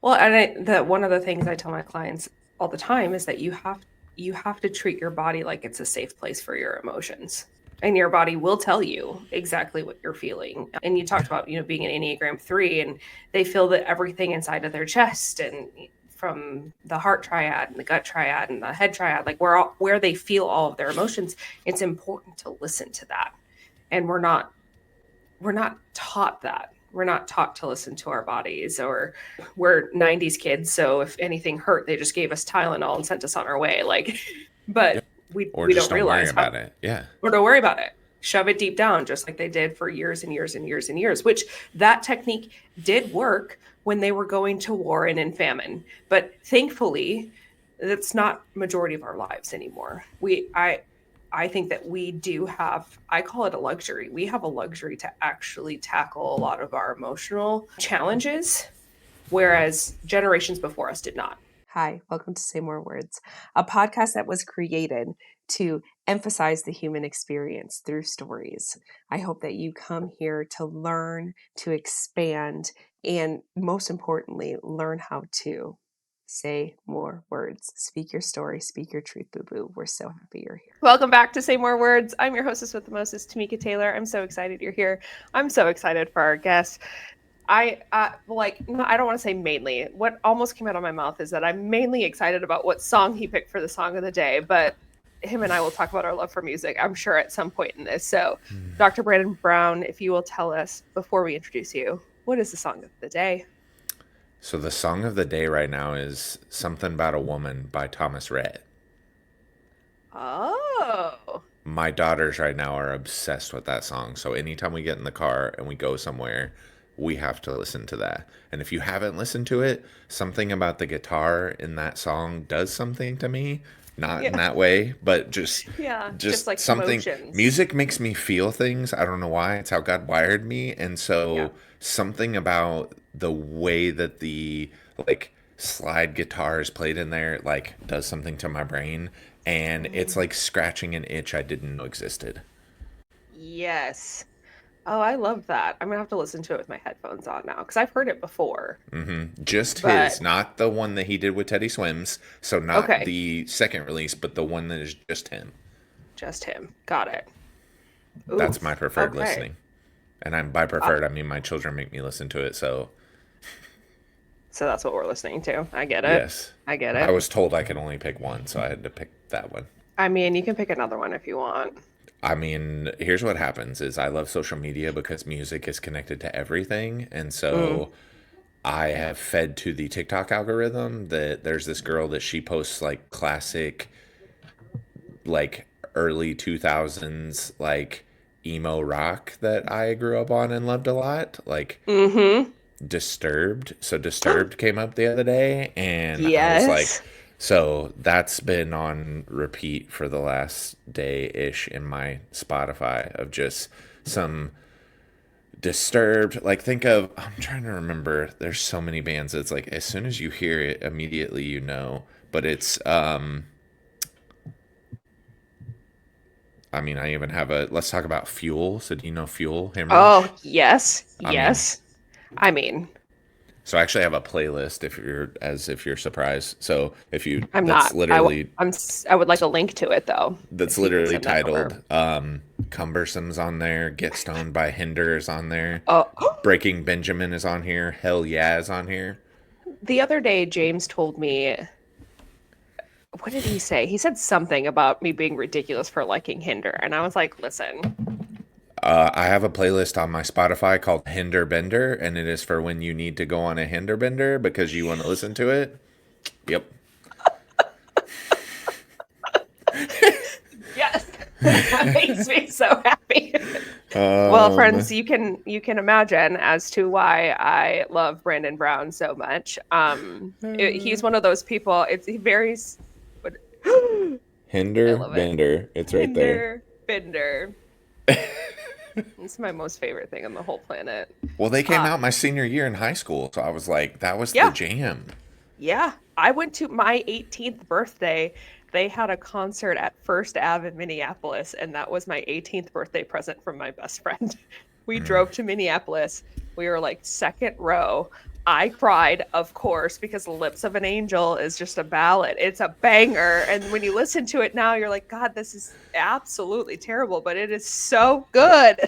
Well, and one of the things I tell my clients all the time is that you have to treat your body like it's a safe place for your emotions. And your body will tell you exactly what you're feeling. And you talked about, being an Enneagram 3, and they feel that everything inside of their chest, and from the heart triad and the gut triad and the head triad, like where they feel all of their emotions, it's important to listen to that. And we're not taught that. We're not taught to listen to our bodies, or we're 90s kids. So if anything hurt, they just gave us Tylenol and sent us on our way. Like, Yep. but we, Or we just don't don't worry realize how, about it. Yeah. or don't worry about it. Shove it deep down, just like they did for years and years and years and years, which that technique did work when they were going to war and in famine. But thankfully, that's not majority of our lives anymore. I think that we do have, I call it a luxury. We have a luxury to actually tackle a lot of our emotional challenges, whereas generations before us did not. Hi, welcome to Say More Words, a podcast that was created to emphasize the human experience through stories. I hope that you come here to learn, to expand, and most importantly, learn how to say more words. Speak your story, speak your truth, boo boo. We're so happy you're here. Welcome back to Say More Words. I'm your hostess with the mostest, Tamika Taylor. I'm so excited you're here. I'm so excited for our guest. No, I don't want to say mainly. What almost came out of my mouth is that I'm mainly excited about what song he picked for the song of the day, but him and I will talk about our love for music, I'm sure, at some point in this. So, Dr. Brandon Brown, if you will tell us before we introduce you, what is the song of the day? So the song of the day right now is Something About a Woman by Thomas Rhett. Oh, My daughters right now are obsessed with that song. So anytime we get in the car and we go somewhere, we have to listen to that. And if you haven't listened to it, something about the guitar in that song does something to me. Not in yeah, that way, but just yeah, just just like something. emotions. Music makes me feel things. I don't know why. It's how God wired me. And Yeah. so something about the way that the like slide guitar is played in there like does something to my brain, and it's Mm. like scratching an itch I didn't know existed. Yes. Oh, I love that. I'm gonna have to listen to it with my headphones on now because I've heard it before. Just his, But not the one that he did with Teddy Swims. So not okay, the second release, but the one that is just him. just him. Got it. That's Oof. my preferred Okay. listening. And I'm by Uh, preferred, I mean my children make me listen to it. So so that's what we're listening to. I get it. yes, I get I it. was told I could only pick one, so I had to pick that one. I mean, you can pick another one if you want. I mean, here's what happens is I love social media because music is connected to everything. And Mm. so I have fed to the TikTok algorithm that there's this girl that she posts like classic, like early 2000s, like emo rock that I grew up on and loved a lot, like Mm-hmm. Disturbed. So Disturbed came up the other day, and I was like, Yes. so that's been on repeat for the last day ish in my Spotify of just some Disturbed. Like, think of, I'm trying to remember, there's so many bands that's like, as soon as you hear it, immediately you know. But it's, I mean, I even have a, let's talk about Fuel. So, do you know Fuel, Oh, Hemorrhage? yes. I mean, Yes. I mean, so I actually have a playlist if you're, as if you're surprised. So, if you, I'm not. I would like a link to it though, that's if you could literally send that over. titled Cumbersome's on there, Get Stoned by Hinder is on there, Oh, Breaking Benjamin is on here, Hell Yeah is on here. the other day James told me, what did he say? He said something about me being ridiculous for liking Hinder. And I was like, listen, I have a playlist on my Spotify called Hinder Bender, and it is for when you need to go on a Hinder Bender because you want to listen to it. Yep. yes, that makes me so happy. Well, Um, friends, you can imagine as to why I love Brandon Brown so much. He's one of those people. It's he very, what, I Hinder love it. Bender. It's right there. Hinder Bender. It's my most favorite thing on the whole planet. Well, they came Uh, out my senior year in high school, so I was like, that was the yeah, jam. yeah. I went to my 18th birthday. They had a concert at First Ave in Minneapolis, and that was my 18th birthday present from my best friend. We drove to Minneapolis. We were like second row. I cried, of course, because Lips of an Angel is just a ballad. It's a banger. And when you listen to it now, you're like, God, this is absolutely terrible, but it is so good.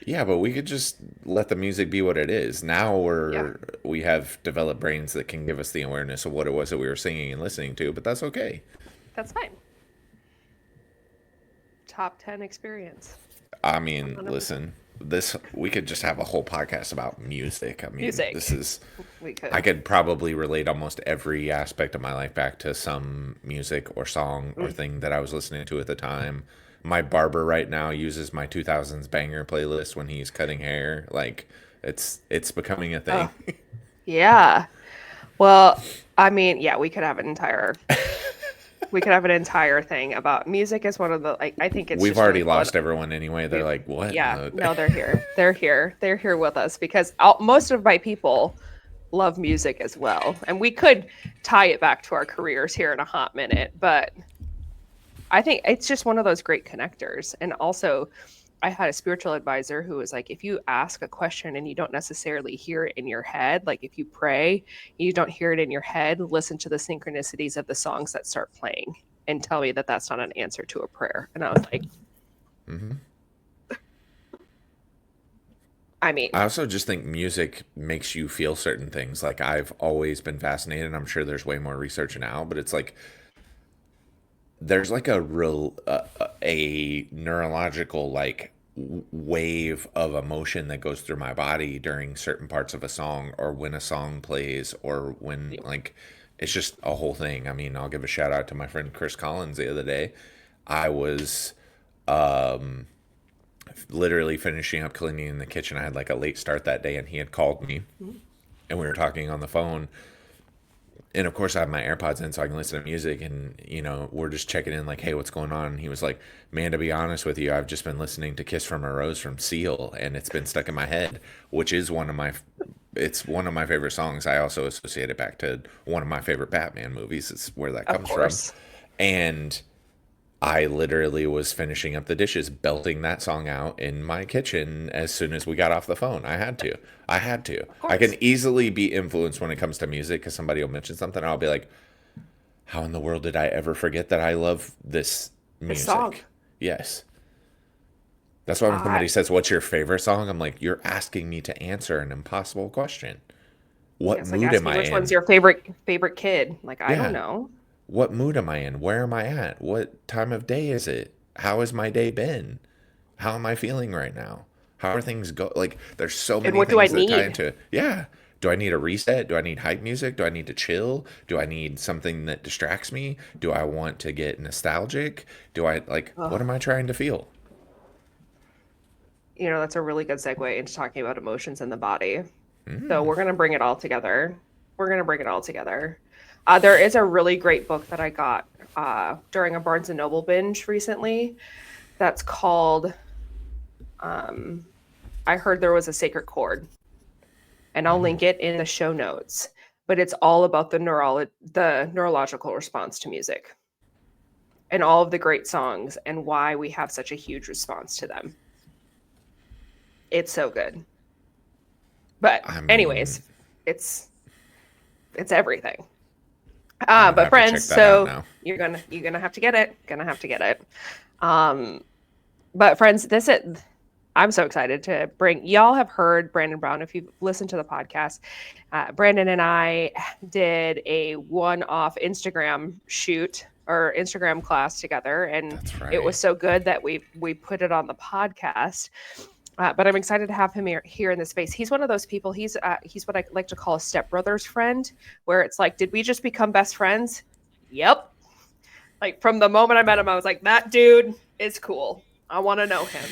Yeah, but we could just let the music be what it is. Now Yeah, we have developed brains that can give us the awareness of what it was that we were singing and listening to, but that's okay. that's fine. Top 10 experience. I mean, 100%. listen, this we could just have a whole podcast about music. I mean, this Music. is We I could. could probably relate almost every aspect of my life back to some music or song or Mm. thing that I was listening to at the time. My barber right now uses my 2000s banger playlist when he's cutting hair. Like it's becoming a thing. Oh, yeah. Well, I mean, yeah, we could have an entire thing about music is one of the like I think it's We've just really already cool. lost everyone anyway. They're We've like, "What?" yeah, no, they're here. They're here. They're here with us because most of my people love music as well. And we could tie it back to our careers here in a hot minute, but I think it's just one of those great connectors. And also, I had a spiritual advisor who was like, if you ask a question and you don't necessarily hear it in your head, like if you pray, you don't hear it in your head, listen to the synchronicities of the songs that start playing and tell me that that's not an answer to a prayer. And I was like, hmm I mean, I also just think music makes you feel certain things. Like I've always been fascinated. And I'm sure there's way more research now, but it's like there's like a real a neurological like wave of emotion that goes through my body during certain parts of a song or when a song plays or when like it's just a whole thing. I mean, I'll give a shout out to my friend Chris Collins the other day. I was literally finishing up cleaning in the kitchen. I had like a late start that day and he had called me and we were talking on the phone, and of course I have my AirPods in so I can listen to music, and we're just checking in like, hey, what's going on? And he was like, man, to be honest with you, I've just been listening to Kiss from a Rose from Seal and it's been stuck in my head, which is one of my favorite songs. I also associate it back to one of my favorite Batman movies. It's where that of comes from. course. And I literally was finishing up the dishes, belting that song out in my kitchen as soon as we got off the phone. I had to. I had to. Of I can course. easily be influenced when it comes to music because somebody will mention something. And I'll be like, how in the world did I ever forget that I love this This song. music? Yes. That's why when Uh, somebody says, what's your favorite song? I'm like, you're asking me to answer an impossible question. yeah, What it's like mood am asking I which one's in? your favorite kid. Like, I don't Yeah. know. What mood am I in? Where am I at? What time of day is it? How has my day been? How am I feeling right now? How are things go? Like, there's so And many what do I things that tie need? into it. Yeah. Do I need a reset? Do I need hype music? Do I need to chill? Do I need something that distracts me? Do I want to get nostalgic? Do I like, what Oh, am I trying to feel? that's a really good segue into talking about emotions in the body. So we're gonna bring it all together. We're gonna bring it all together. There is a really great book that I got during a Barnes and Noble binge recently. That's called "I Heard There Was a Sacred Chord," and I'll link it in the show notes. But it's all about the neurological response to music and all of the great songs and why we have such a huge response to them. It's so good. But I mean, anyways, it's it's everything. I'm gonna But have to friends, check that out so now. you're gonna have to get it. Gonna have to get it. Um, but friends, I'm so excited to bring y'all have heard Brandon Brown. If you've listened to the podcast, Brandon and I did a one-off Instagram shoot or Instagram class together, and That's it was right. so good that we put it on the podcast. But I'm excited to have him here in the space. He's one of those people. He's what I like to call a stepbrother's friend, where it's like, did we just become best friends? Yep. Like from the moment I met him, I was like, that dude is cool. I want to know him.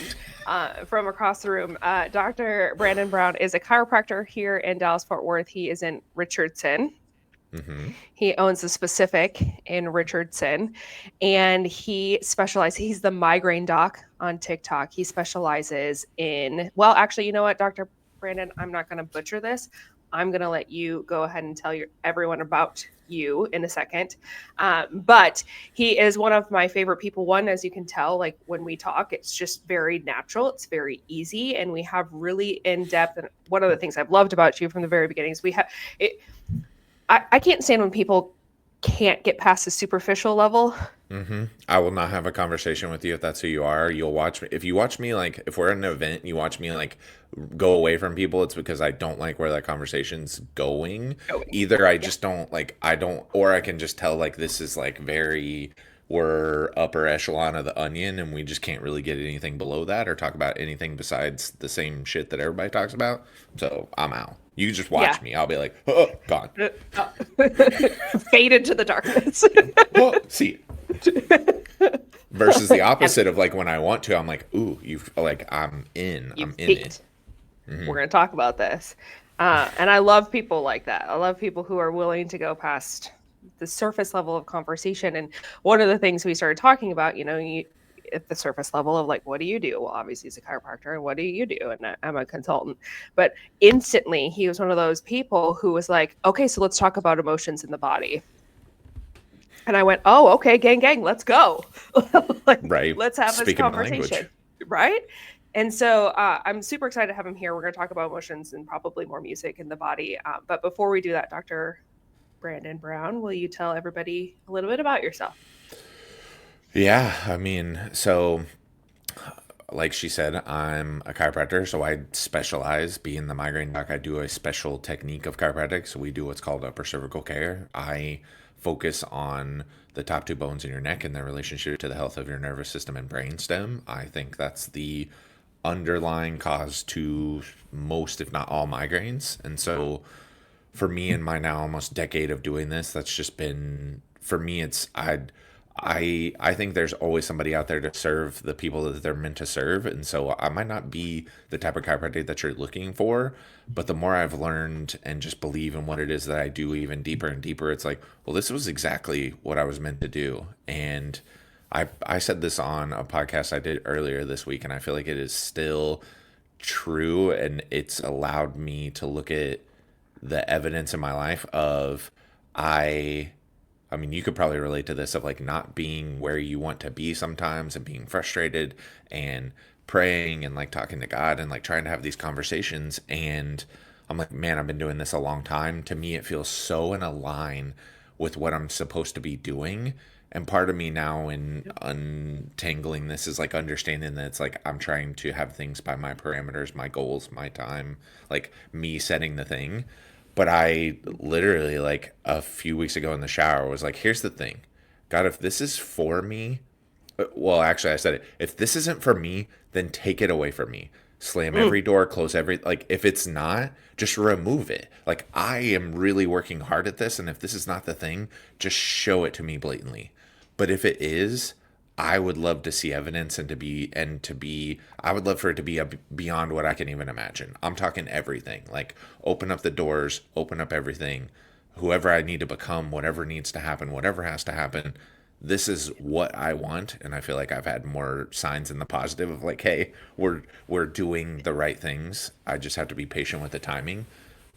From across the room, Dr. Brandon Brown is a chiropractor here in Dallas Fort Worth. He is in Richardson. Mm-hmm. He owns a specific in Richardson, and he's the migraine doc on TikTok. He specializes in, well, actually, you know what, Dr. Brandon, I'm not going to butcher this. I'm going to let you go ahead and tell everyone about you in a second. But he is one of my favorite people. One, as you can tell, like when we talk, it's just very natural. It's very easy. And we have really in-depth. And one of the things I've loved about you from the very beginning is we have it. I can't stand when people can't get past the superficial level. I will not have a conversation with you if that's who you are. You'll watch me. If you watch me, like, if we're at an event, you watch me, like, go away from people, it's because I don't like where that conversation's going. Going. Either I Yeah. just don't, like, I don't, or I can just tell, like, this is, like, very, we're upper echelon of the onion and we just can't really get anything below that or talk about anything besides the same shit that everybody talks about. So I'm out. You just Yeah. watch me. I'll be like, oh, gone. Fade into the darkness. Oh, see. Versus the opposite of like when I want to, I'm like, ooh, you like I'm You've in it. peaked. We're going to talk about this. And I love people like that. I love people who are willing to go past the surface level of conversation. And one of the things we started talking about, at the surface level of like, what do you do? Well, obviously he's a chiropractor, and what do you do? And I'm a consultant. But instantly, he was one of those people who was like, okay, so let's talk about emotions in the body. And I went, oh, okay, gang, let's go. Like, Right. let's have this Speaking my language. conversation. Right. And so I'm super excited to have him here. We're going to talk about emotions and probably more music in the body. But before we do that, Dr. Brandon Brown, will you tell everybody a little bit about yourself? Yeah, I mean, so like she said, I'm a chiropractor, so I specialize. Being the migraine doc, I do a special technique of chiropractic. So we do what's called upper cervical care. I focus on the top two bones in your neck and their relationship to the health of your nervous system and brainstem. I think that's the underlying cause to most, if not all, migraines. And so for me in my now almost decade of doing this, that's just been for me. I think there's always somebody out there to serve the people that they're meant to serve, and so I might not be the type of chiropractor that you're looking for, but the more I've learned and just believe in what it is that I do even deeper and deeper, it's like, well, this was exactly what I was meant to do. And I said this on a podcast I did earlier this week, and I feel like it is still true, and it's allowed me to look at the evidence in my life of I I mean, you could probably relate to this of like not being where you want to be sometimes and being frustrated and praying and like talking to God and like trying to have these conversations. And I'm like, man, I've been doing this a long time. To me, it feels so in a line with what I'm supposed to be doing. And part of me now in untangling this is like understanding that it's like I'm trying to have things by my parameters, my goals, my time, like me setting the thing. But I literally, like a few weeks ago in the shower, was like, here's the thing. God, if this is for me, well, actually, I said it. If this isn't for me, then take it away from me. Slam Mm. every door, close every, like, if it's not, just remove it. Like, I am really working hard at this. And if this is not the thing, just show it to me blatantly. But if it is, I would love to see evidence I would love for it to be beyond what I can even imagine. I'm talking everything. Like open up the doors, open up everything. Whoever I need to become, whatever needs to happen, whatever has to happen. This is what I want, and I feel like I've had more signs in the positive of like, hey, we're doing the right things. I just have to be patient with the timing.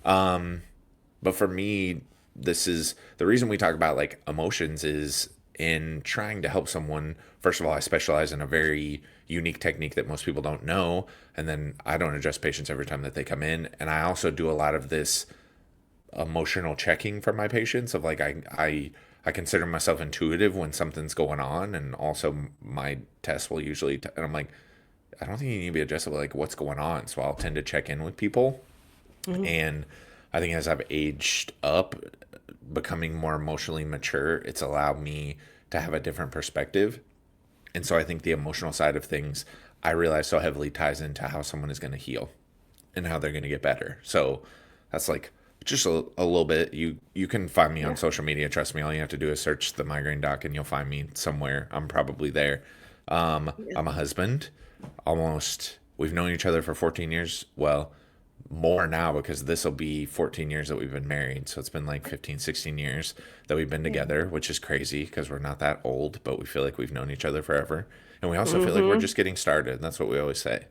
But for me, this is the reason we talk about like emotions is in trying to help someone. First of all, I specialize in a very unique technique that most people don't know. And then I don't address patients every time that they come in. And I also do a lot of this emotional checking for my patients of like, I consider myself intuitive when something's going on. And also my tests will usually, and I'm like, I don't think you need to be adjusted with like what's going on. So I'll tend to check in with people. Mhm. And I think as I've aged up, becoming more emotionally mature, it's allowed me to have a different perspective. And so I think the emotional side of things, I realize so heavily ties into how someone is going to heal and how they're going to get better. So that's like just a little bit. You can find me on Yeah. social media. Trust me, all you have to do is search the migraine doc and you'll find me somewhere. I'm probably there. Yeah. I'm a husband. We've known each other for 14 years. Well, more now because this will be 14 years that we've been married. So it's been like 15, 16 years that we've been Yeah. together, which is crazy because we're not that old, but we feel like we've known each other forever. And we also feel like we're Hmm. just getting started. That's what we always say.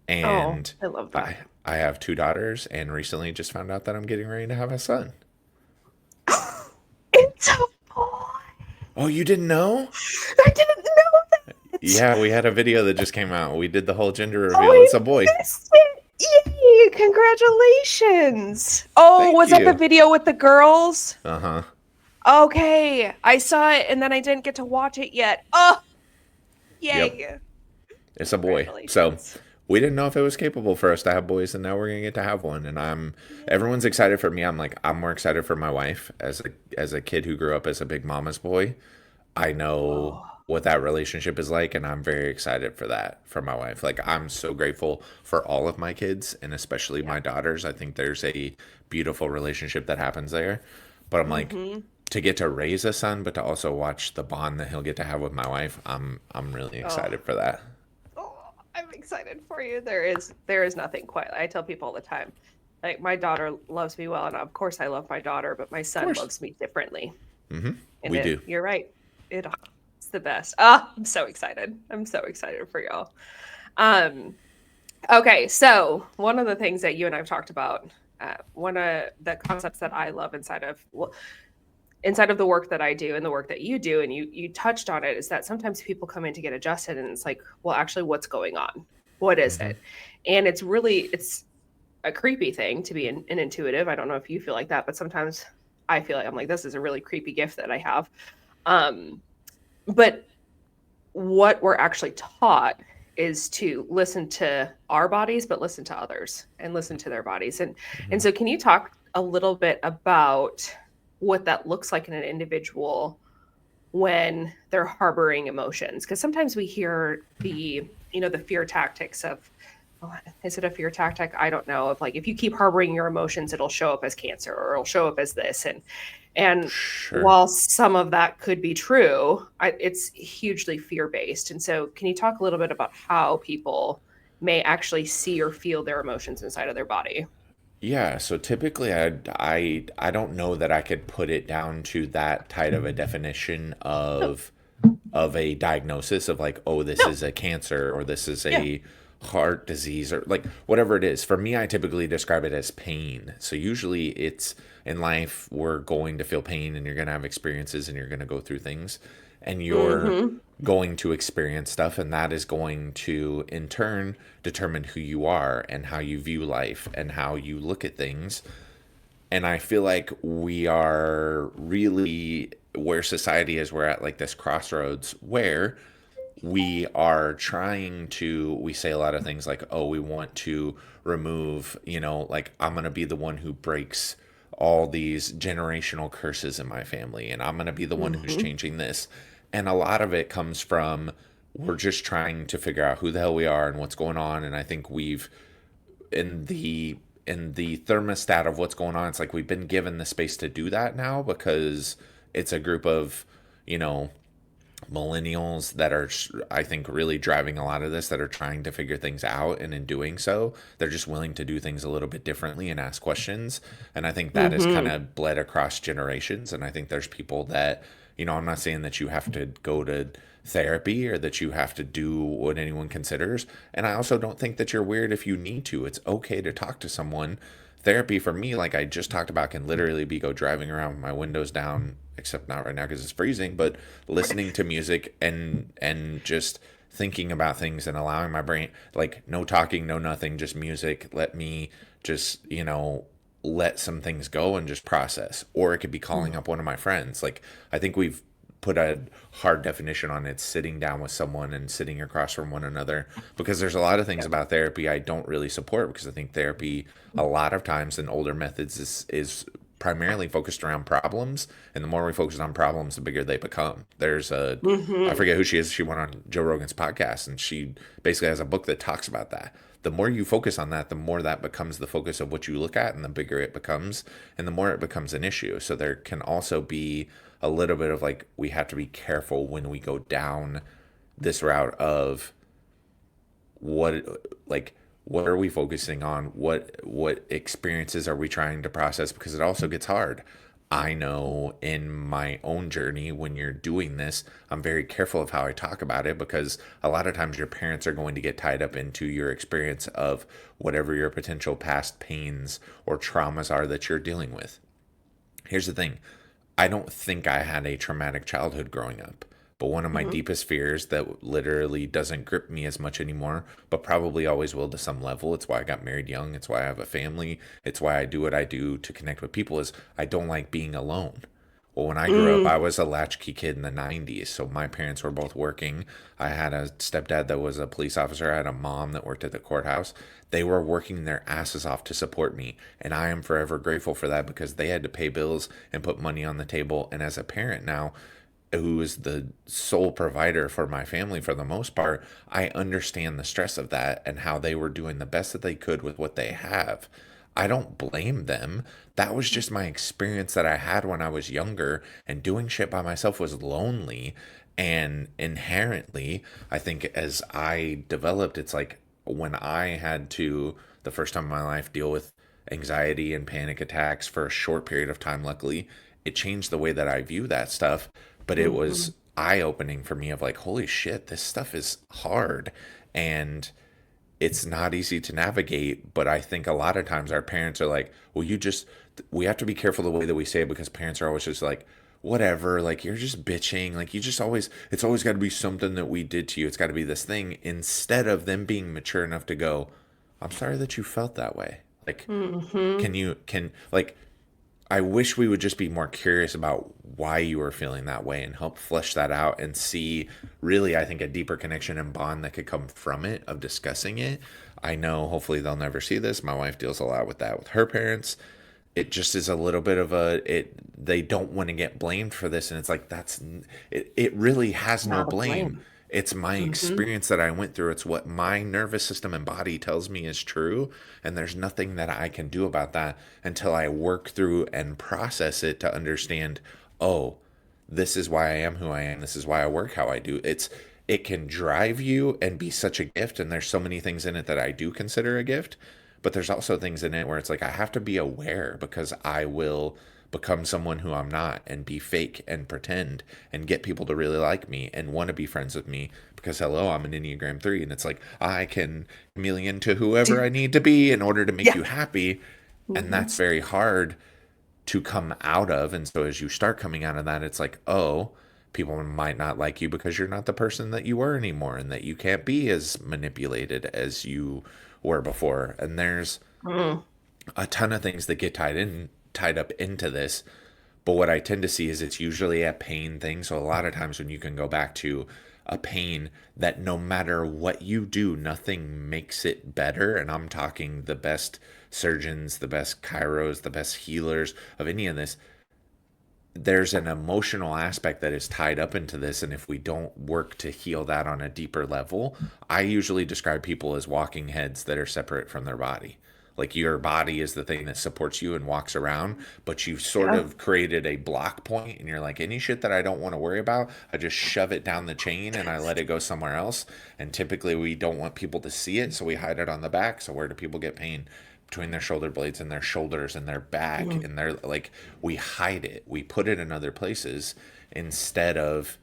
Oh, And I love that. I have two daughters, and recently just found out that I'm getting ready to have a son. It's a boy. Oh, you didn't know? I didn't know that. Yeah, we had a video that just came out. We did the whole gender Oh, reveal. It's a I boy. missed it. Yay! Congratulations. Oh, Thank was that the you. video with the girls? Uh huh. Okay, I saw it and then I didn't get to watch it yet. Oh, Yep. yay. It's a boy. So Congratulations. we didn't know if it was capable for us to have boys, and now we're gonna get to have one. And everyone's excited for me. I'm more excited for my wife as a kid who grew up as a big mama's boy. I know Oh, what that relationship is like, and I'm very excited for that for my wife. Like, I'm so grateful for all of my kids, and especially yeah. my daughters. I think there's a beautiful relationship that happens there. But I'm like, Mm-hmm. to get to raise a son, but to also watch the bond that he'll get to have with my wife, I'm really Oh. excited for that. Oh, I'm excited for you. There is nothing quite. I tell people all the time, like my daughter loves me well, and of course I love my daughter, but my Of son course. loves me differently. And We do. you're right. It's the best. Ah, I'm so excited. I'm so excited for y'all. Um, okay, so one of the things that you and I've talked about, one of the concepts that I love inside of the work that I do and the work that you do, and you touched on it, is that sometimes people come in to get adjusted, and it's like, well, actually, what's going on? What is Hmm. it? And it's a creepy thing to be an intuitive. I don't know if you feel like that, but sometimes I feel like I'm like, this is a really creepy gift that I have. Um, but what we're actually taught is to listen to our bodies, but listen to others and listen to their bodies. And Hmm. so can you talk a little bit about what that looks like in an individual when they're harboring emotions? Because sometimes we hear the fear tactics of, oh, is it a fear tactic? I don't know. Of like, if you keep harboring your emotions, it'll show up as cancer or it'll show up as this. And Sure. while some of that could be true, it's hugely fear based. And so, can you talk a little bit about how people may actually see or feel their emotions inside of their body? Yeah, so typically I don't know that I could put it down to that type of a definition No, of a diagnosis of like, oh, this no, is a cancer or this is yeah. a heart disease or like whatever it is. For me, I typically describe it as pain. So usually it's in life we're going to feel pain and you're going to have experiences and you're going to go through things and you're Mm-hmm. going to experience stuff and that is going to in turn determine who you are and how you view life and how you look at things. And I feel like we are really where society is. We're at like this crossroads where we are trying to, we say a lot of things like, oh, we want to remove, like I'm going to be the one who breaks all these generational curses in my family and I'm going to be the one who's Mm-hmm. changing this. And a lot of it comes from we're just trying to figure out who the hell we are and what's going on. And I think we've in the thermostat of what's going on, it's like we've been given the space to do that now because it's a group of, you know, millennials that are, I think, really driving a lot of this, that are trying to figure things out. And in doing so, they're just willing to do things a little bit differently and ask questions. And I think that has kind Mm-hmm. of bled across generations. And I think there's people that, I'm not saying that you have to go to therapy or that you have to do what anyone considers. And I also don't think that you're weird if you need to. It's okay to talk to someone. Therapy for me, like I just talked about, can literally be go driving around with my windows down, except not right now because it's freezing, but listening to music and just thinking about things and allowing my brain, like no talking, no nothing, just music. Let me just, let some things go and just process. Or it could be calling up one of my friends. Like I think we've put a hard definition on it, sitting down with someone and sitting across from one another, because there's a lot of things Yeah. about therapy I don't really support, because I think therapy a lot of times in older methods is primarily focused around problems, and the more we focus on problems the bigger they become. I Mm-hmm. forget who she is, she went on Joe Rogan's podcast and she basically has a book that talks about that. The more you focus on that, the more that becomes the focus of what you look at, and the bigger it becomes, and the more it becomes an issue. So there can also be a little bit of like, we have to be careful when we go down this route of what, like, what are we focusing on, what experiences are we trying to process, because it also gets hard. I know in my own journey when you're doing this, I'm very careful of how I talk about it because a lot of times your parents are going to get tied up into your experience of whatever your potential past pains or traumas are that you're dealing with. Here's the thing, I don't think I had a traumatic childhood growing up. But one of my Hmm. deepest fears that literally doesn't grip me as much anymore, but probably always will to some level. It's why I got married young. It's why I have a family. It's why I do what I do to connect with people is I don't like being alone. Well, when I grew up, Mm. I was a latchkey kid in the 90s. So my parents were both working. I had a stepdad that was a police officer. I had a mom that worked at the courthouse. They were working their asses off to support me. And I am forever grateful for that because they had to pay bills and put money on the table. And as a parent now, who is the sole provider for my family for the most part, I understand the stress of that and how they were doing the best that they could with what they have. I don't blame them. That was just my experience that I had when I was younger, and doing shit by myself was lonely. And inherently, I think as I developed, it's like when I had to, the first time in my life, deal with anxiety and panic attacks for a short period of time, luckily, it changed the way that I view that stuff. But it was Mhm. eye opening for me of like, holy shit, this stuff is hard. And it's not easy to navigate, but I think a lot of times our parents are like, well, we have to be careful the way that we say it because parents are always just like, whatever, like you're just bitching, like you just always, it's always got to be something that we did to you. It's got to be this thing instead of them being mature enough to go, I'm sorry that you felt that way. Like, Mhm. like, I wish we would just be more curious about why you were feeling that way and help flesh that out and see really, I think, a deeper connection and bond that could come from it of discussing it. I know hopefully they'll never see this. My wife deals a lot with that with her parents. It just is a little bit of a it they don't want to get blamed for this, and it's like it really has no Not a blame. blame. It's my Mhm. experience that I went through. It's what my nervous system and body tells me is true, and there's nothing that I can do about that until I work through and process it to understand, oh, this is why I am who I am. This is why I work how I do. It can drive you and be such a gift, and there's so many things in it that I do consider a gift, but there's also things in it where it's like I have to be aware because I will become someone who I'm not and be fake and pretend and get people to really like me and want to be friends with me because hello, I'm an Enneagram 3 and it's like I can chameleon to whoever I need to be in order to make Yeah. you happy, and Mhm. that's very hard to come out of. And so as you start coming out of that, it's like, oh, people might not like you because you're not the person that you were anymore and that you can't be as manipulated as you were before. And there's Mm. a ton of things that get tied up into this. But what I tend to see is it's usually a pain thing. So a lot of times when you can go back to a pain that no matter what you do, nothing makes it better. And I'm talking the best surgeons, the best chiros, the best healers of any of this. There's an emotional aspect that is tied up into this. And if we don't work to heal that on a deeper level, I usually describe people as walking heads that are separate from their body. Like your body is the thing that supports you and walks around, but you've sort Yeah. of created a block point and you're like, any shit that I don't want to worry about, I just shove it down the chain and I let it go somewhere else. And typically we don't want people to see it, so we hide it on the back. So where do people get pain? Between their shoulder blades and their shoulders and their back Mhm. and their like we hide it. We put it in other places instead of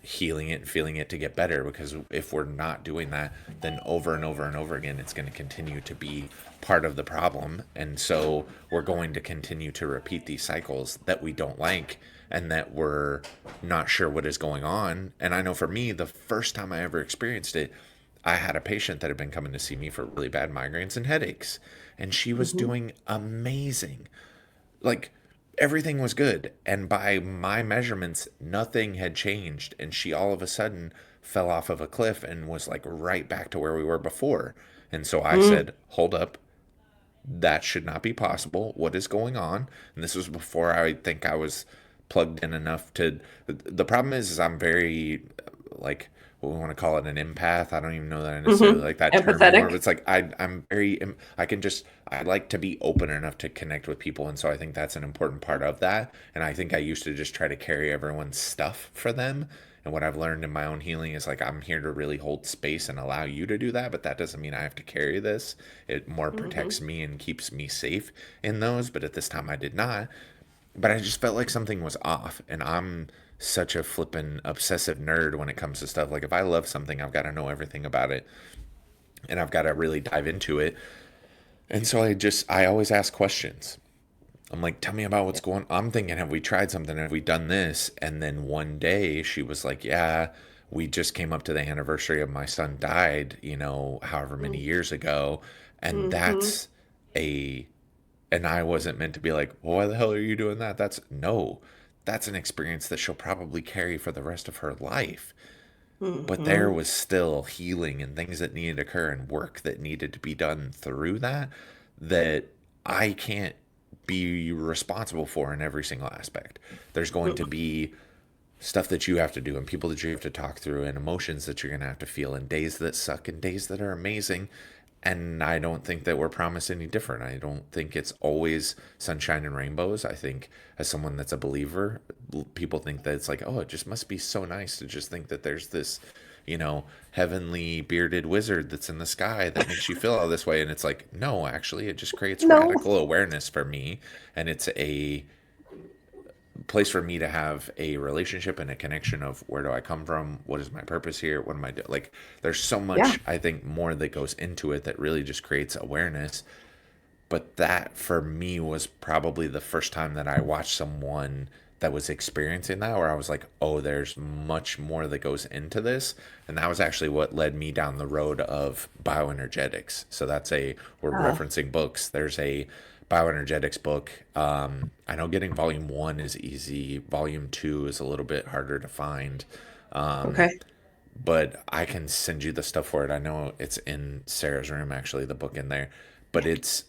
healing it and feeling it to get better, because if we're not doing that, then over and over and over again it's going to continue to be part of the problem, and so we're going to continue to repeat these cycles that we don't like and that we're not sure what is going on. And I know for me, the first time I ever experienced it, I had a patient that had been coming to see me for really bad migraines and headaches, and she was Mhm. doing amazing. Like everything was good, and by my measurements nothing had changed, and she all of a sudden fell off of a cliff and was like right back to where we were before. And so I Mm. said, hold up, that should not be possible. What is going on? And this was before I think I was plugged in enough to. The problem is I'm very like, what we want to call it, an empath. I don't even know that I necessarily Mhm. like that term anymore, but Empathetic. it's like I'm very I can just I like to be open enough to connect with people, and so I think that's an important part of that. And I think I used to just try to carry everyone's stuff for them. And what I've learned in my own healing is like I'm here to really hold space and allow you to do that, but that doesn't mean I have to carry this. It more Mhm. protects me and keeps me safe in those, but at this time I did not. but I just felt like something was off. And I'm such a flippin' obsessive nerd when it comes to stuff. Like if I love something, I've got to know everything about it and I've got to really dive into it. And so I always ask questions. I'm like, tell me about what's going on. I'm thinking, have we tried something? Have we done this? And then one day she was like, yeah, we just came up to the anniversary of my son died, however many years ago. And Mm-hmm. a, and I wasn't meant to be like, well, why the hell are you doing that? No, that's an experience that she'll probably carry for the rest of her life. But there Mm-hmm. was still healing and things that needed to occur and work that needed to be done through that I can't be responsible for in every single aspect. There's going to be stuff that you have to do and people that you have to talk through and emotions that you're going to have to feel and days that suck and days that are amazing. And I don't think that we're promised any different. I don't think it's always sunshine and rainbows. I think as someone that's a believer, people think that it's like, oh, it just must be so nice to just think that there's this, heavenly bearded wizard that's in the sky that makes you feel all this way. And it's like, no, actually, it just creates No. radical awareness for me. And it's a place for me to have a relationship and a connection of where do I come from? What is my purpose here? What am I doing? Like, there's so Yeah. much, I think, more that goes into it that really just creates awareness. But that for me was probably the first time that I watched someone that was experiencing that where I was like, oh, there's much more that goes into this. And that was actually what led me down the road of bioenergetics. So we're Uh, referencing books. There's a bioenergetics book. I know getting volume one is easy, volume two is a little bit harder to find. okay. But I can send you the stuff for it. I know it's in Sarah's room, actually, the book in there. But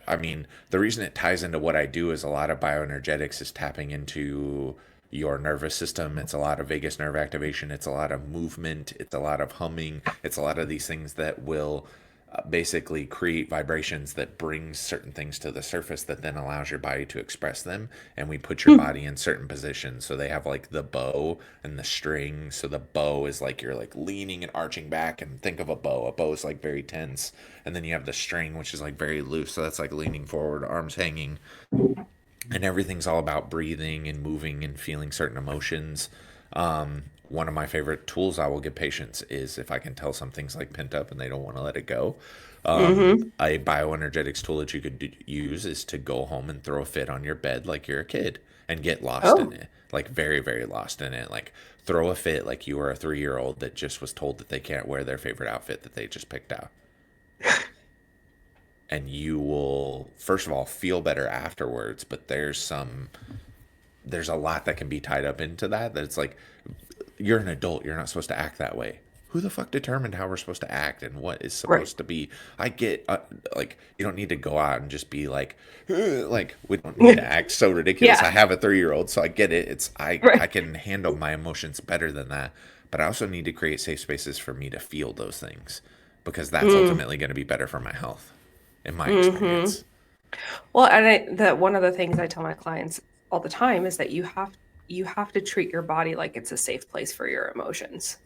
I mean, the reason it ties into what I do is a lot of bioenergetics is tapping into your nervous system. It's a lot of vagus nerve activation. It's a lot of movement. It's a lot of humming. It's a lot of these things that will basically create vibrations that brings certain things to the surface that then allows your body to express them. And we put your Hmm. body in certain positions. So they have like the bow and the string. So the bow is like you're like leaning and arching back, and think of a bow. A bow is like very tense. And then you have the string, which is like very loose. So that's like leaning forward, arms hanging. And everything's all about breathing and moving and feeling certain emotions. One of my favorite tools I will give patients is if I can tell something's like pent up and they don't want to let it go. Mm-hmm. A bioenergetics tool that you could use is to go home and throw a fit on your bed like you're a kid and get lost in Oh. it, like very, very lost in it. Like throw a fit like you were a 3 year old that just was told that they can't wear their favorite outfit that they just picked out. And you will, first of all, feel better afterwards, but there's a lot that can be tied up into that it's like you're an adult, you're not supposed to act that way. Who the fuck determined how we're supposed to act and what is Right. supposed to be? I get like you don't need to go out and just be like like we don't need to act so ridiculous. Yeah. I have a 3 year old, so I get it. It's I Right. can handle my emotions better than that, but I also need to create safe spaces for me to feel those things because that's Mm. ultimately going to be better for my health in my Mm-hmm. experience. Well, and that one of the things I tell my clients all the time is that you have to treat your body like it's a safe place for your emotions.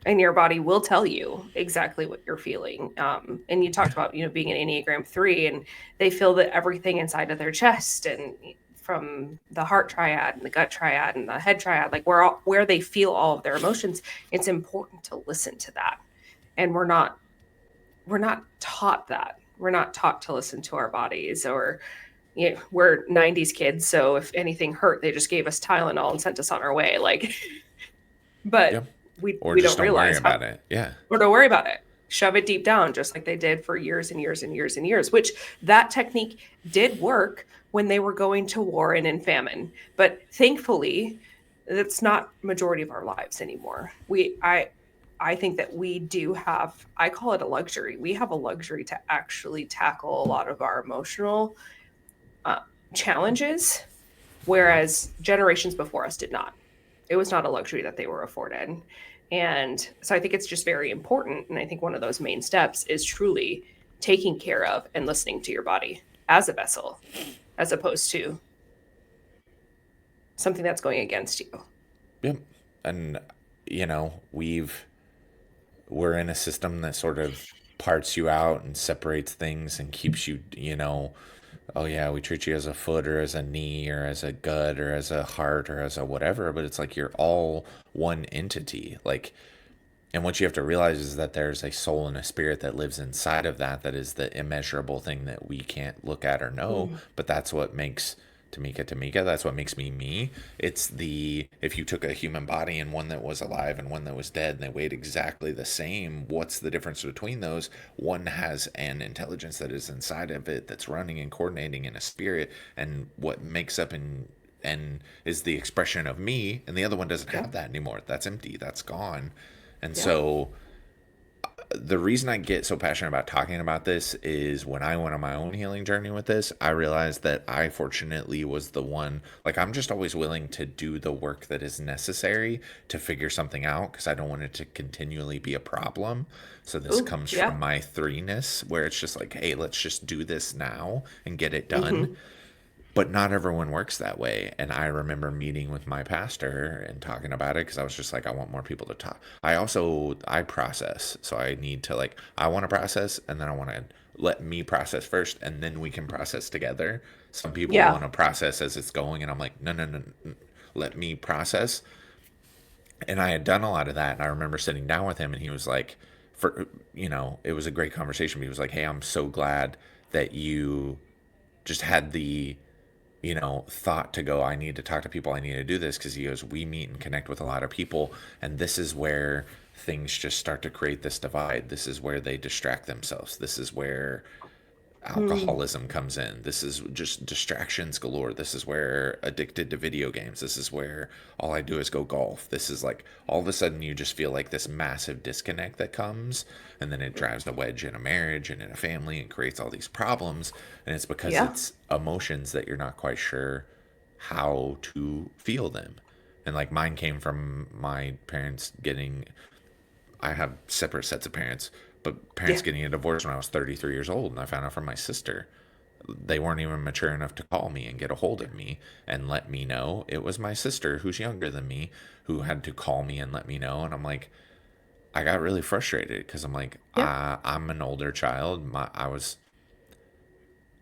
And your body will tell you exactly what you're feeling. And you talked Yeah. about, being an Enneagram 3, and they feel that everything inside of their chest and from the heart triad and the gut triad and the head triad, like where they feel all of their emotions, it's important to listen to that. And we're not taught that. We're not taught to listen to our bodies, or we're 90s kids, so if anything hurt, they just gave us Tylenol and sent us on our way. Like, but Yep. we Or we just don't don't worry realize how, about it. Yeah. or don't worry about it. Shove it deep down, just like they did for years and years and years and years, which that technique did work when they were going to war and in famine. But thankfully, that's not majority of our lives anymore. I think that we do have, I call it a luxury. We have a luxury to actually tackle a lot of our emotional uh, challenges, whereas generations before us did not. It was not a luxury that they were afforded. And so I think it's just very important. And I think one of those main steps is truly taking care of and listening to your body as a vessel, as opposed to something that's going against you. Yep. And we're in a system that sort of parts you out and separates things and keeps you, oh yeah, we treat you as a foot or as a knee or as a gut or as a heart or as a whatever, but it's like you're all one entity. Like, and what you have to realize is that there's a soul and a spirit that lives inside of that, that is the immeasurable thing that we can't look at or know. Mm. But that's what makes Tamika Tamika. That's what makes me me. It's the, if you took a human body and one that was alive and one that was dead and they weighed exactly the same, what's the difference between those? One has an intelligence that is inside of it that's running and coordinating in a spirit, and what makes up and is the expression of me, and the other one doesn't Yeah. have that anymore. That's empty. That's gone. And Yeah. so the reason I get so passionate about talking about this is when I went on my own healing journey with this, I realized that I fortunately was the one, like, I'm just always willing to do the work that is necessary to figure something out because I don't want it to continually be a problem. So this Oh, comes from yeah. my threeness where it's just like, hey, let's just do this now and get it done. Hmm. But not everyone works that way. And I remember meeting with my pastor and talking about it because I was just like, I want more people to talk. I process. So I need to, like, I want to process, and then I want to let me process first, and then we can process together. Some people Yeah. want to process as it's going, and I'm like, no, no, no, no, let me process. And I had done a lot of that. And I remember sitting down with him, and he was like, it was a great conversation. But he was like, hey, I'm so glad that you just had the thought to go, I need to talk to people, I need to do this, because he goes, we meet and connect with a lot of people, and this is where things just start to create this divide. This is where they distract themselves. This is where Mm. alcoholism comes in. This is just distractions galore. This is where addicted to video games. This is where all I do is go golf. This is like all of a sudden you just feel like this massive disconnect that comes, and then it drives a wedge in a marriage and in a family and creates all these problems. And it's because Yeah. it's emotions that you're not quite sure how to feel them. And like mine came from my parents getting, I have separate sets of parents, but parents Yeah. getting a divorce when I was 33 years old, and I found out from my sister. They weren't even mature enough to call me and get a hold of me and let me know. It was my sister, who's younger than me, who had to call me and let me know. And I'm like, I got really frustrated because I'm like, Yeah. I'm an older child. My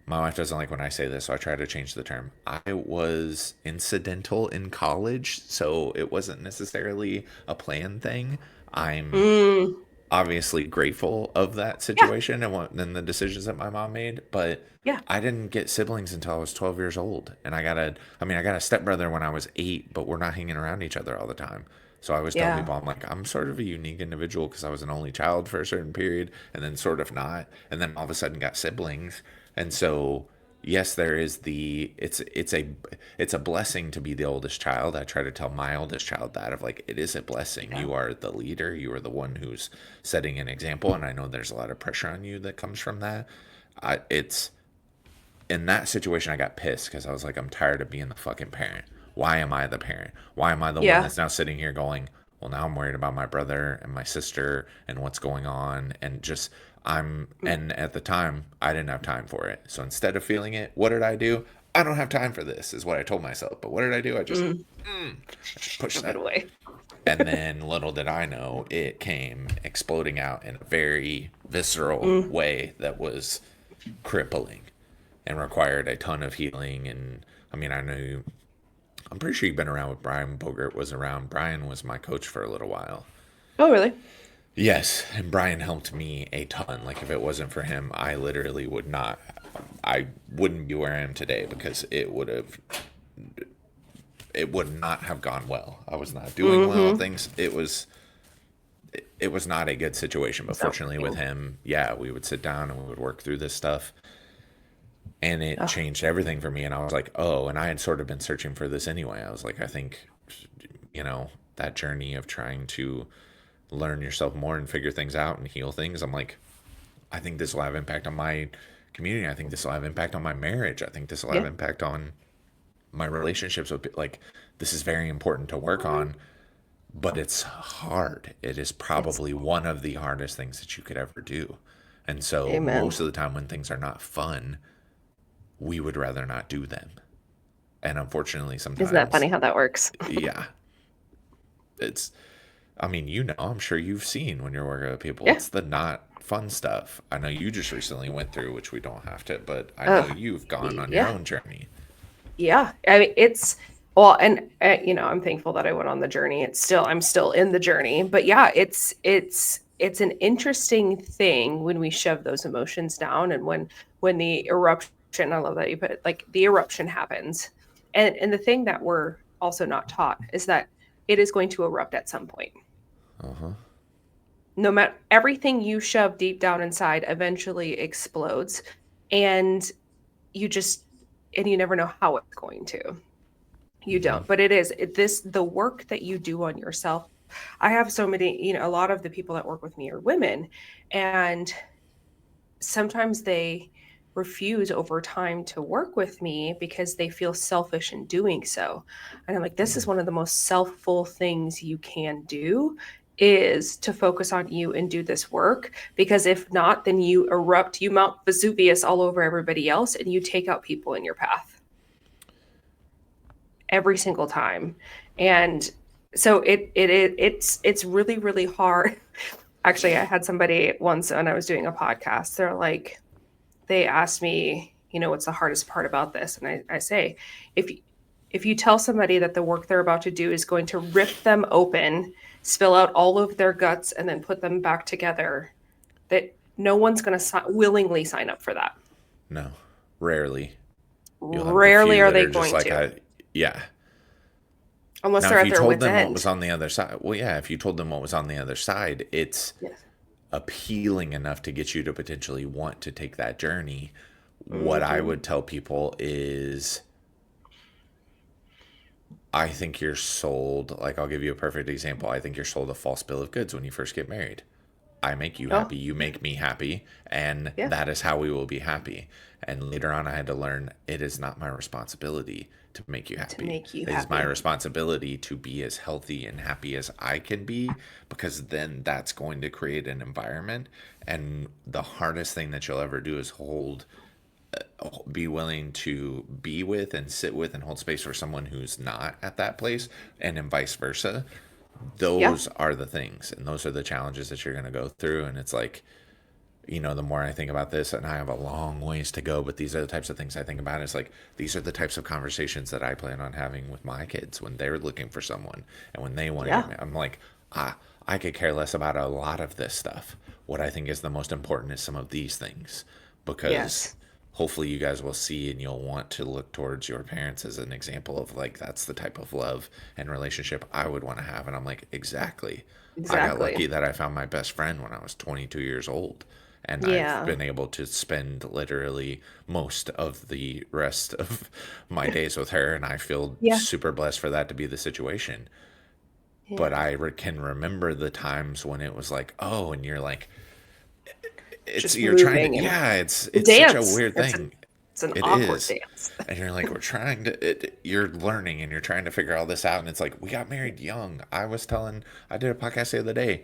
wife doesn't like when I say this, so I try to change the term. I was incidental in college, so it wasn't necessarily a planned thing. I'm Mm. obviously grateful of that Yeah. situation and the decisions that my mom made, but Yeah. I didn't get siblings until I was 12 years old. And I got a stepbrother when I was 8, but we're not hanging around each other all the time. So I always tell Yeah. people, I'm like, I'm sort of a unique individual because I was an only child for a certain period and then sort of not. And then all of a sudden got siblings. And so yes, there is it's a blessing to be the oldest child. I try to tell my oldest child that, of like, it is a blessing. Yeah. You are the leader, you are the one who's setting an example, and I know there's a lot of pressure on you that comes from that. It's in that situation I got pissed because I was like, I'm tired of being the fucking parent. Why am I the parent? Why am I the one Yeah. that's now sitting here going, well, now I'm worried about my brother and my sister and what's going on, and just Mm. and at the time I didn't have time for it. So instead of feeling it, what did I do? I don't have time for this is what I told myself. But what did I do? Mm. I just pushed Shove it that. away. And then little did I know, it came exploding out in a very visceral Mm. way that was crippling and required a ton of healing. And I mean, I'm pretty sure you've been around with Brian Bogert was around. Brian was my coach for a little while. Oh, really? Yes, and Brian helped me a ton. Like if it wasn't for him, I wouldn't be where I am today because it would not have gone well. I was not doing well. Mm-hmm. It was not a good situation. But It's not fortunately with working. him, yeah, we would sit down and we would work through this stuff, and it Oh, changed everything for me. And I was like, oh, and I had sort of been searching for this anyway. I was like, I think, that journey of trying to learn yourself more and figure things out and heal things. I'm like, I think this will have impact on my community. I think this will have impact on my marriage. I think this will have yeah. impact on my relationships with, like, this is very important to work on, but it's hard. It is It's probably one of the hardest things that you could ever do. And so amen. most of the time when things are not fun, we would rather not do them. And unfortunately Isn't that sometimes, funny how that works? yeah, it's I mean, I'm sure you've seen when you're working with people, Yeah. it's the not fun stuff. I know you just recently went through, which we don't have to, but I know Uh, you've gone on your yeah. own journey. Yeah. I mean, it's, well, and I'm thankful that I went on the journey. I'm still in the journey, but yeah, it's an interesting thing when we shove those emotions down, and when the eruption, I love that you put it, like the eruption happens. And the thing that we're also not taught is that it is going to erupt at some point. Uh huh. No matter, everything you shove deep down inside eventually explodes, and you just, and you never know how it's going to. You Hmm. don't, but this the work that you do on yourself. I have so many, a lot of the people that work with me are women, and sometimes they refuse over time to work with me because they feel selfish in doing so. And I'm like, this is one of the most selfful things you can do, is to focus on you and do this work, because if not, then you erupt, you mount Vesuvius all over everybody else, and you take out people in your path every single time. And so it's really really hard. Actually, I had somebody once when I was doing a podcast, they asked me, what's the hardest part about this? And I say, if if you tell somebody that the work they're about to do is going to rip them open, spill out all of their guts, and then put them back together, that no one's going to willingly sign up for that. No, rarely. You'll have the Rarely few are that they are just going like, to, yeah. unless Now, they're if at you their told wits' them what was end. on the other side, well, yeah, if you told them what was on the other side, it's Yes. appealing enough to get you to potentially want to take that journey. What I Mm-hmm. would tell people is, I think you're sold, like, I'll give you a perfect example. I think you're sold a false bill of goods when you first get married. I make you Oh, happy, you make me happy, and yeah. that is how we will be happy. And later on, I had to learn it is not my responsibility to make you To happy. make you It is my happy. responsibility to be as healthy and happy as I can be, because then that's going to create an environment. And the hardest thing that you'll ever do is be willing to be with and sit with and hold space for someone who's not at that place, and then vice versa. Yeah. Those are the things, and those are the challenges that you're going to go through. And it's like, the more I think about this, and I have a long ways to go, but these are the types of things I think about. It's like, these are the types of conversations that I plan on having with my kids when they're looking for someone and when they want to get Yeah. me. I'm like, I could care less about a lot of this stuff. What I think is the most important is some of these things, because Yes. hopefully you guys will see and you'll want to look towards your parents as an example of, like, that's the type of love and relationship I would want to have. And I'm like, exactly. I got Exactly. lucky that I found my best friend when I was 22 years old, and I've Yeah. been able to spend literally most of the rest of my days with her, and I feel Yeah. super blessed for that to be the situation. But Yeah. I can remember the times when it was like, oh, and you're like, Just you're trying to, moving and yeah, it's such a dance. weird thing. It's an It awkward is. dance. And you're like, we're trying to, you're learning and you're trying to figure all this out. And it's like, we got married young. I did a podcast the other day,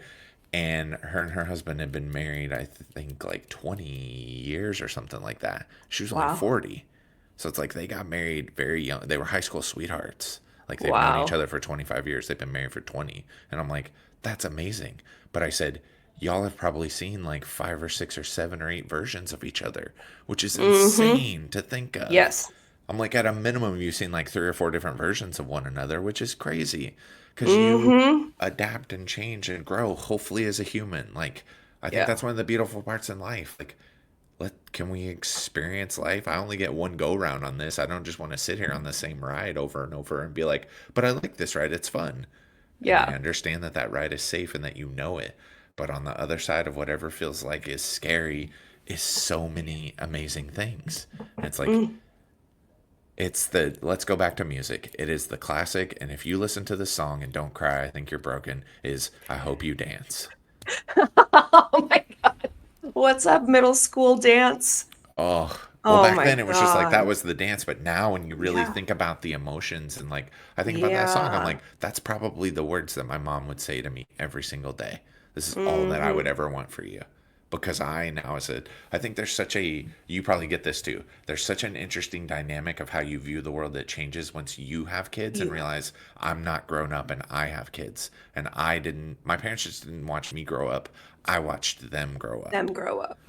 and her husband had been married, I think, like 20 years or something like that. She was only Wow. 40. So it's like they got married very young. They were high school sweethearts. Like, they've known each Wow. other for 25 years. They've been married for 20. And I'm like, that's amazing. But I said, y'all have probably seen like 5 or 6 or 7 or 8 versions of each other, which is Mm-hmm. insane to think of. Yes. I'm like, at a minimum, you've seen like 3 or 4 different versions of one another, which is crazy, because you Mm-hmm. adapt and change and grow, hopefully, as a human. Like, I think Yeah. that's one of the beautiful parts in life. Like, can we experience life? I only get one go round on this. I don't just want to sit here on the same ride over and over and be like, but I like this ride. It's fun. And I Yeah. understand that that ride is safe and that you know it. But on the other side of whatever feels like is scary is so many amazing things. And it's like, Mm. let's go back to music. It is the classic. And if you listen to the song and don't cry, I think you're broken, is I Hope You Dance. Oh my God. What's up, middle school dance? Oh, well, Oh back my then it was just like that God. was the dance. But now when you really Yeah. think about the emotions and, like, I think about that song, I'm Yeah. like, that's probably the words that my mom would say to me every single day. This is all that I Mm-hmm. would ever want for you. because I think there's such a, you probably get this too. There's such an interesting dynamic of how you view the world that changes once you have kids and You realize I'm not grown up and I have kids. And my parents just didn't watch me grow up. I watched them grow them up. grow up.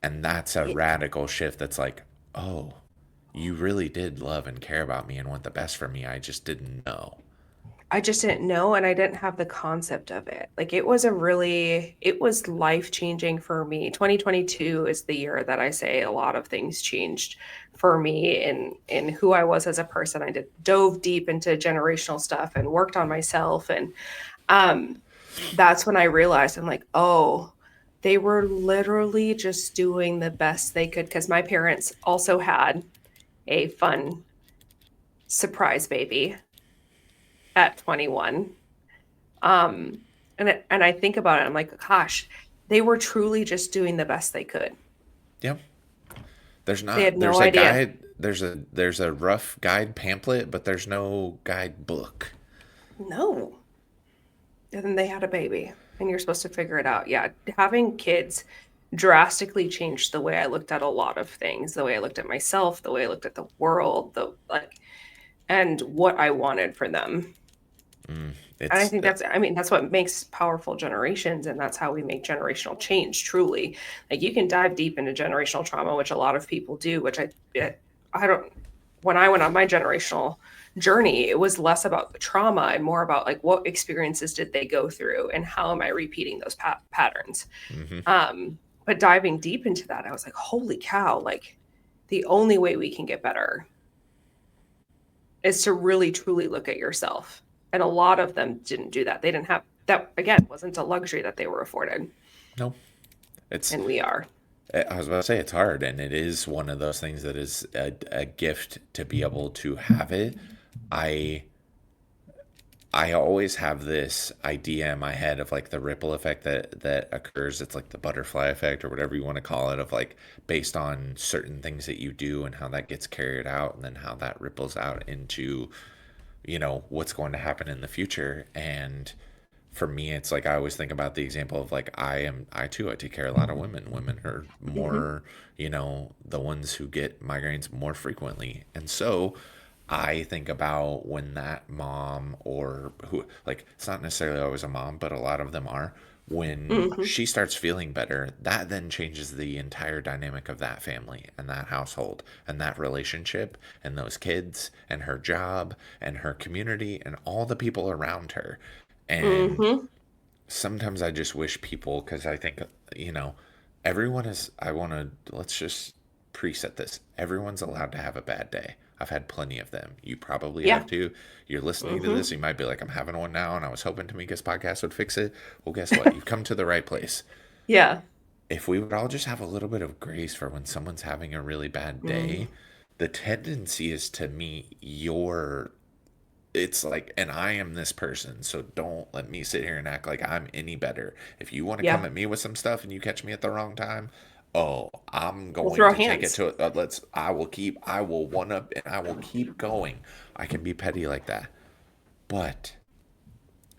And that's a Yeah. radical shift that's like, oh, you really did love and care about me and want the best for me. I just didn't know. I just didn't know and I didn't have the concept of it. Like it was life changing for me. 2022 is the year that I say a lot of things changed for me in who I was as a person. I dove deep into generational stuff and worked on myself and um that's when I realized I'm like, "Oh, they were literally just doing the best they could because my parents also had a fun surprise baby at 21. Um, and I think about it, I'm like, gosh, they were truly just doing the best they could. Yep. They had There's no a idea. guide, there's a rough guide pamphlet, but there's no guide book. No. And then they had a baby, and you're supposed to figure it out. Yeah, having kids drastically changed the way I looked at a lot of things, the way I looked at myself, the way I looked at the world, the like, and what I wanted for them. And I It's think I mean, that's what makes powerful generations, and that's how we make generational change truly. Like, you can dive deep into generational trauma, which a lot of people do, I don't, when I went on my generational journey, it was less about the trauma and more about like what experiences did they go through and how am I repeating those patterns. hmm But diving deep into that, I was like, holy cow, like the only way we can get better is to really truly look at yourself. And a lot of them didn't do that. They didn't have that, again, wasn't a luxury that they were afforded. no. It's And we are. I was about to say it's hard, and it is one of those things that is a gift to be able to have it. I I always have this idea in my head of like the ripple effect that occurs. It's like the butterfly effect or whatever you want to call it, of like based on certain things that you do and how that gets carried out, and then how that ripples out into, what's going to happen in the future. And for me, it's like I always think about the example of like I too, I take care of a lot of women. Women are Hmm. more, the ones who get migraines more frequently. And so I think about when that mom, or who, like, it's not necessarily always a mom, but a lot of them are, when Hmm. she starts feeling better, that then changes the entire dynamic of that family and that household and that relationship and those kids and her job and her community and all the people around her. And Hmm. sometimes I just wish people, because I think, everyone is, I want to, let's just preset this. Everyone's allowed to have a bad day. I've had plenty of them. You probably have Yeah. too. You're listening to Hmm. this, you might be like, I'm having one now, and I was hoping Tamika's podcast would fix it. Well, guess what? You've come to the right place. Yeah. If we would all just have a little bit of grace for when someone's having a really bad Mm. day, the tendency is to meet your, it's like, and I am this person, so don't let me sit here and act like I'm any better. If you want to come Yeah. at me with some stuff and you catch me at the wrong time, oh, I'm We'll going throw to take it hands. to it. I will one up and I will keep going. I can be petty like that. But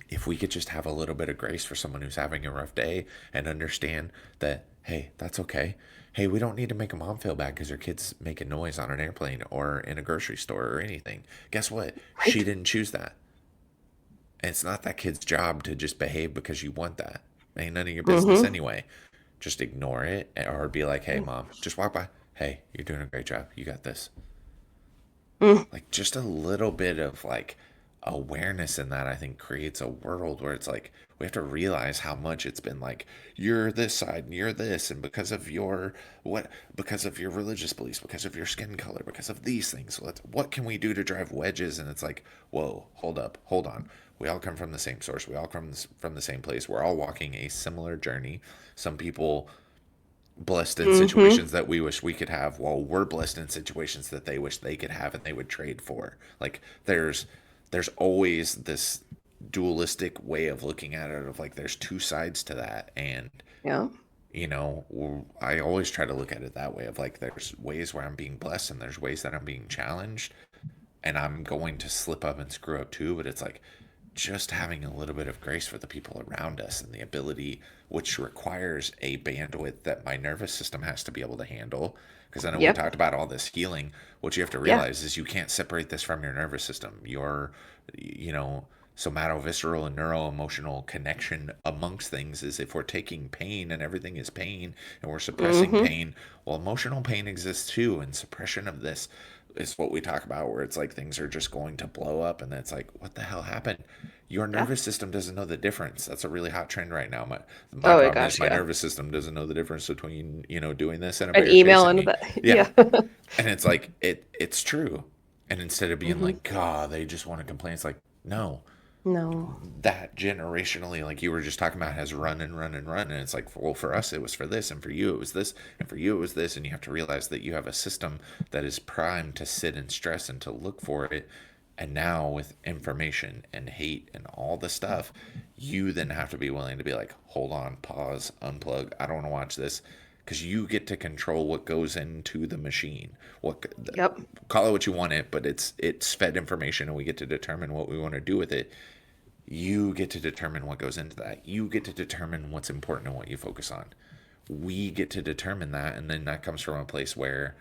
if we could just have a little bit of grace for someone who's having a rough day and understand that, hey, that's okay. Hey, we don't need to make a mom feel bad because her kid's making noise on an airplane or in a grocery store or anything. Guess what? She Right. didn't choose that. And it's not that kid's job to just behave because you want that. Ain't none of your business Hmm. anyway. Just ignore it, or be like, hey, mom, just walk by. Hey, you're doing a great job. You got this. Mm. Like, just a little bit of like awareness in that, I think, creates a world where it's like we have to realize how much it's been like, you're this side and you're this, and because of your because of your religious beliefs, because of your skin color, because of these things, what can we do to drive wedges? And it's like, whoa, hold up, hold on. We all come from the same source. We all come from the same place. We're all walking a similar journey. Some people blessed in Hmm. situations that we wish we could have, while we're blessed in situations that they wish they could have and they would trade for. Like, there's always this dualistic way of looking at it, of like there's two sides to that. And Yeah. I always try to look at it that way, of like there's ways where I'm being blessed and there's ways that I'm being challenged, and I'm going to slip up and screw up too. But it's like, just having a little bit of grace for the people around us and the ability, which requires a bandwidth that my nervous system has to be able to handle. Because I know we Yep. talked about all this healing. What you have to Yeah. realize is you can't separate this from your nervous system. Your, you know, somatovisceral and neuroemotional connection amongst things is if we're taking pain and everything is pain and we're suppressing Mm-hmm. pain, well, emotional pain exists too. And suppression of this is what we talk about, where it's like things are just going to blow up and it's like, what the hell happened? Your Yeah. nervous system doesn't know the difference. That's a really hot trend right now. My Oh my problem is gosh, my yeah. nervous system doesn't know the difference between, doing this and a An bear email chasing and me. the Yeah. yeah. And it's like it's true. And instead of being Hmm. like, God, they just want to complain, it's like, no, No. that generationally, like you were just talking about, has run and run and run. And it's like, well, for us, it was for this, and for you, it was this, and for you, it was this. And you have to realize that you have a system that is primed to sit and stress and to look for it. And now, with information and hate and all the stuff, you then have to be willing to be like, hold on, pause, unplug. I don't want to watch this, because you get to control what goes into the machine. What Yep. call it what you want it, but it's fed information, and we get to determine what we want to do with it. You get to determine what goes into that. You get to determine what's important and what you focus on. We get to determine that. And then that comes from a place where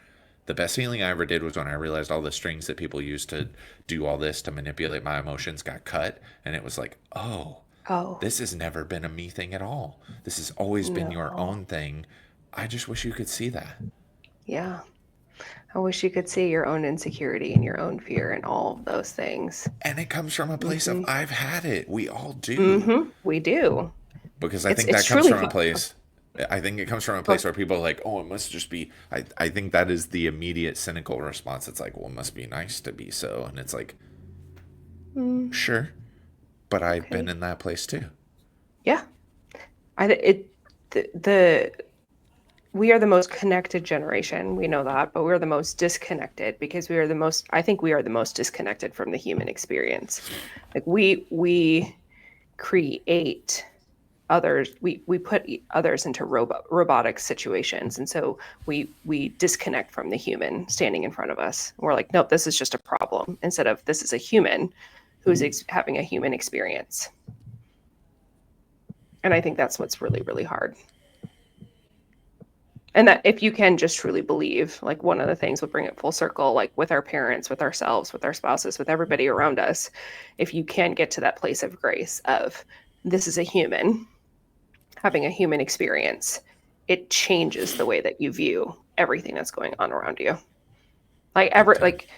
the best healing I ever did was when I realized all the strings that people use to do all this to manipulate my emotions got cut. And it was like, oh, Oh, this has never been a me thing at all. This has always been your no. own thing. I just wish you could see that. Yeah. I wish you could see your own insecurity and your own fear and all of those things. And it comes from a place of Hmm. I've had it. We all do. Hmm. We do. Because I It's think it's that comes truly from a fun. place. I think it comes from a Oh, place where people are like, oh, it must just be. I think that is the immediate cynical response. It's like, well, it must be nice to be so. And it's like, mm, sure. But I've been okay. in that place too. Yeah. The we are the most connected generation. We know that, but we're the most disconnected because I think we are the most disconnected from the human experience. Like we create others, we put others into robotic situations, and so we disconnect from the human standing in front of us. We're like, nope, this is just a problem, instead of this is a human who's having a human experience. And I think that's what's really, really hard. And that if you can just truly believe, like, one of the things will bring it full circle, like with our parents, with ourselves, with our spouses, with everybody around us, if you can get to that place of grace of this is a human having a human experience, it changes the way that you view everything that's going on around you. Like Big ever, time. like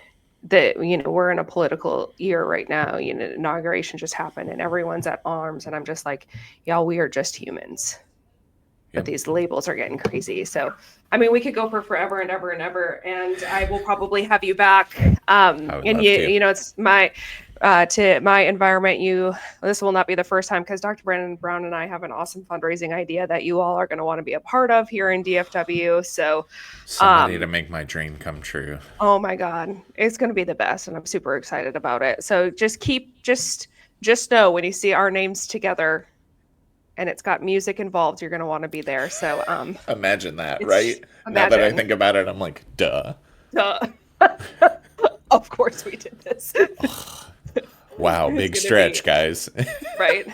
we're in a political year right now. Inauguration just happened, and everyone's at arms, and I'm just like, y'all, we are just humans, but Yep. these labels are getting crazy. So, I mean, we could go for forever and ever and ever, and I will probably have you back. I would And love to. it's my to my environment. This will not be the first time, because Dr. Brandon Brown and I have an awesome fundraising idea that you all are going to want to be a part of here in DFW. So, Somebody to um, make my dream come true. oh my God, it's going to be the best, and I'm super excited about it. So just know when you see our names together and it's got music involved, you're going to want to be there. So, Imagine that, it's right? Now that I imagine. think about it, I'm like, duh. Duh. Of course we did this. Wow, It's big going to be stretch, guys. right.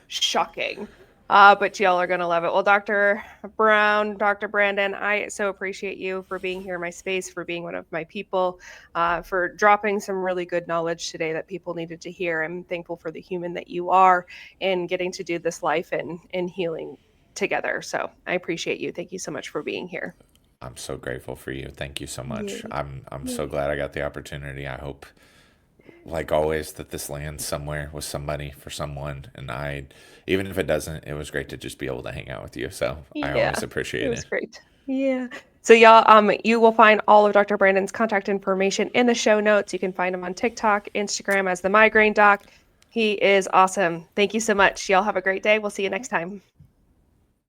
Shocking. But y'all are going to love it. Well, Dr. Brown, Dr. Brandon, I so appreciate you for being here in my space, for being one of my people, for dropping some really good knowledge today that people needed to hear. I'm thankful for the human that you are and getting to do this life and healing together. So I appreciate you. Thank you so much for being here. I'm so grateful for you. Thank you so much. Yay. I'm so Yay. glad I got the opportunity. I hope, like always, that this lands somewhere with somebody for someone. And even if it doesn't, it was great to just be able to hang out with you. So I Yeah, always it appreciate was it. great. Yeah. So y'all, you will find all of Dr. Brandon's contact information in the show notes. You can find him on TikTok, Instagram as the Migraine Doc. He is awesome. Thank you so much. Y'all have a great day. We'll see you next time.